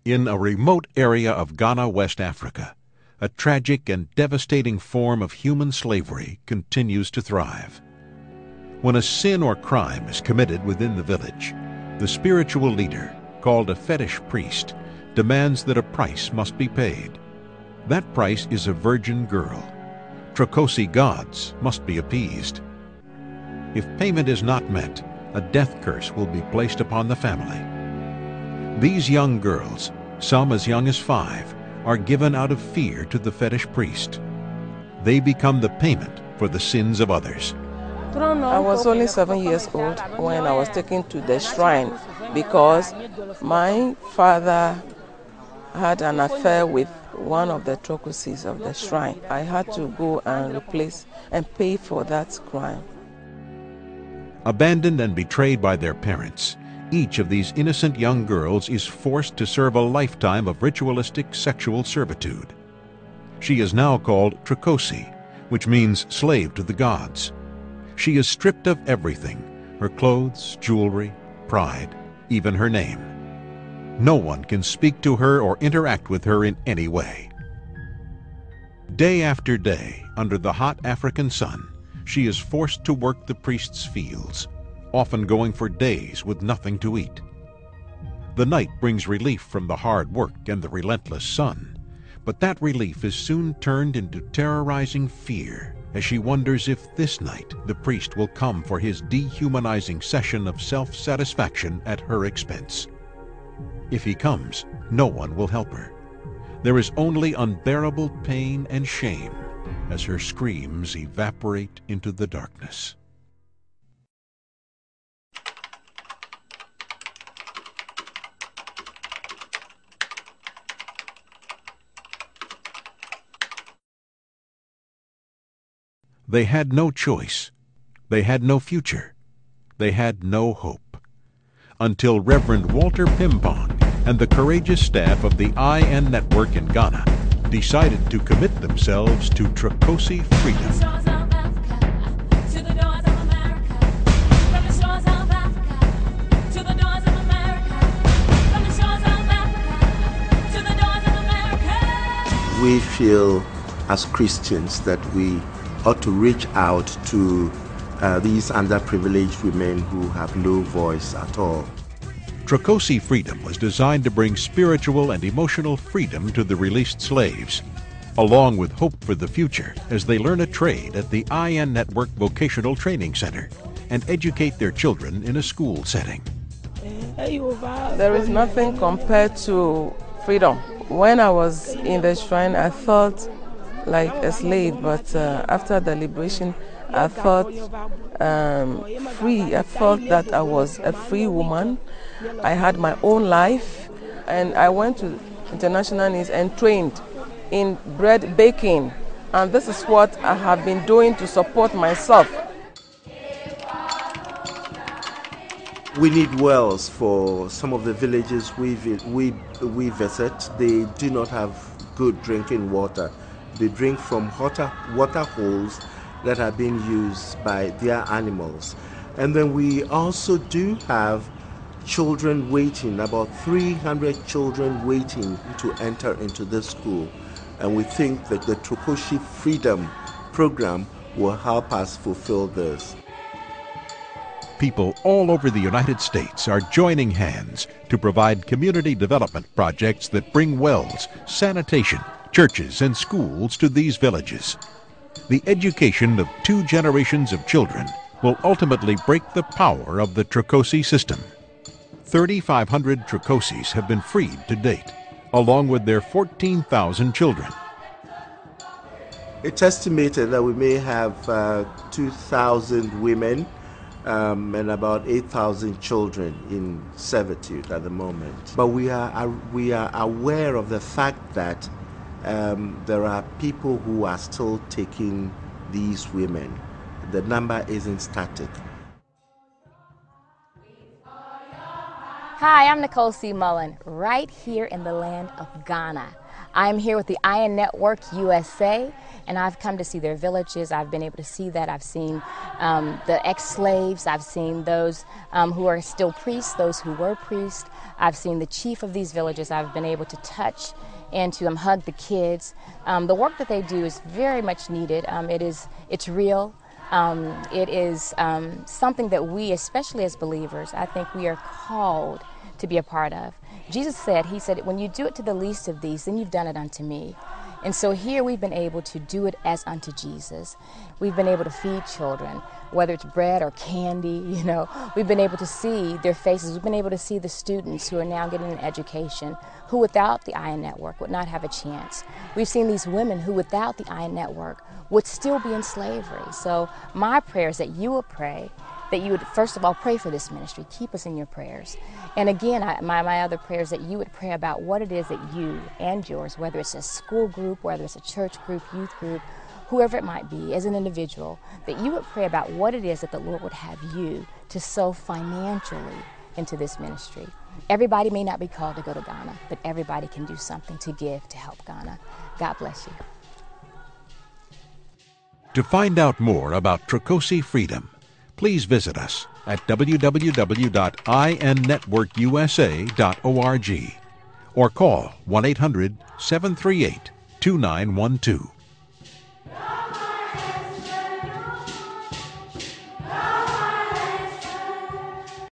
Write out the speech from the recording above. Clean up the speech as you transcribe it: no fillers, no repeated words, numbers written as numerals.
In a remote area of Ghana, West Africa, a tragic and devastating form of human slavery continues to thrive. When a sin or crime is committed within the village, the spiritual leader, called a fetish priest, demands that a price must be paid. That price is a virgin girl. Trokosi gods must be appeased. If payment is not met, a death curse will be placed upon the family. These young girls, some as young as 5, are given out of fear to the fetish priest. They become the payment for the sins of others. I was only 7 years old when I was taken to the shrine because my father had an affair with one of the Trokosis of the shrine. I had to go and replace and pay for that crime. Abandoned and betrayed by their parents, each of these innocent young girls is forced to serve a lifetime of ritualistic sexual servitude. She is now called Trokosi, which means slave to the gods. She is stripped of everything, her clothes, jewelry, pride, even her name. No one can speak to her or interact with her in any way. Day after day, under the hot African sun, she is forced to work the priest's fields, often going for days with nothing to eat. The night brings relief from the hard work and the relentless sun, but that relief is soon turned into terrorizing fear as she wonders if this night the priest will come for his dehumanizing session of self-satisfaction at her expense. If he comes, no one will help her. There is only unbearable pain and shame as her screams evaporate into the darkness. They had no choice. They had no future. They had no hope. Until Reverend Walter Pimpong and the courageous staff of the IN Network in Ghana decided to commit themselves to Trokosi Freedom. We feel as Christians that we ought to reach out to these underprivileged women who have no voice at all. Trokosi Freedom was designed to bring spiritual and emotional freedom to the released slaves, along with hope for the future as they learn a trade at the IN Network Vocational Training Center and educate their children in a school setting. There is nothing compared to freedom. When I was in the shrine, I felt like a slave, but after the liberation, I felt free. I felt that I was a free woman. I had my own life, and I went to international needs and trained in bread baking, and this is what I have been doing to support myself. We need wells for some of the villages we visit. They do not have good drinking water. They drink from water holes that are being used by their animals. And then we also do have children waiting, about 300 children waiting to enter into this school. And we think that the Trokosi Freedom program will help us fulfill this. People all over the United States are joining hands to provide community development projects that bring wells, sanitation, churches, and schools to these villages. The education of 2 generations of children will ultimately break the power of the Trokosi system. 3,500 Trokosis have been freed to date, along with their 14,000 children. It's estimated that we may have 2,000 women and about 8,000 children in servitude at the moment. But we are aware of the fact that there are people who are still taking these women. The number isn't static. Hi, I'm Nicole C. Mullen, right here in the land of Ghana. I'm here with the Iron Network USA, and I've come to see their villages. I've been able to see that. I've seen the ex-slaves. I've seen those who are still priests, those who were priests. I've seen the chief of these villages. I've been able to touch and to hug the kids. The work that they do is very much needed. It's real. It is something that we, especially as believers, I think we are called to be a part of. Jesus said, he said, when you do it to the least of these, then you've done it unto me. And so here we've been able to do it as unto Jesus. We've been able to feed children, whether it's bread or candy, We've been able to see their faces. We've been able to see the students who are now getting an education, who without the Iron Network would not have a chance. We've seen these women who without the Iron Network would still be in slavery. So my prayer is that you will pray, that you would first of all pray for this ministry. Keep us in your prayers. And again, my other prayer is that you would pray about what it is that you and yours, whether it's a school group, whether it's a church group, youth group, whoever it might be, as an individual, that you would pray about what it is that the Lord would have you to sow financially into this ministry. Everybody may not be called to go to Ghana, but everybody can do something to give to help Ghana. God bless you. To find out more about Trokosi Freedom, please visit us at www.innetworkusa.org or call 1-800-738-2912.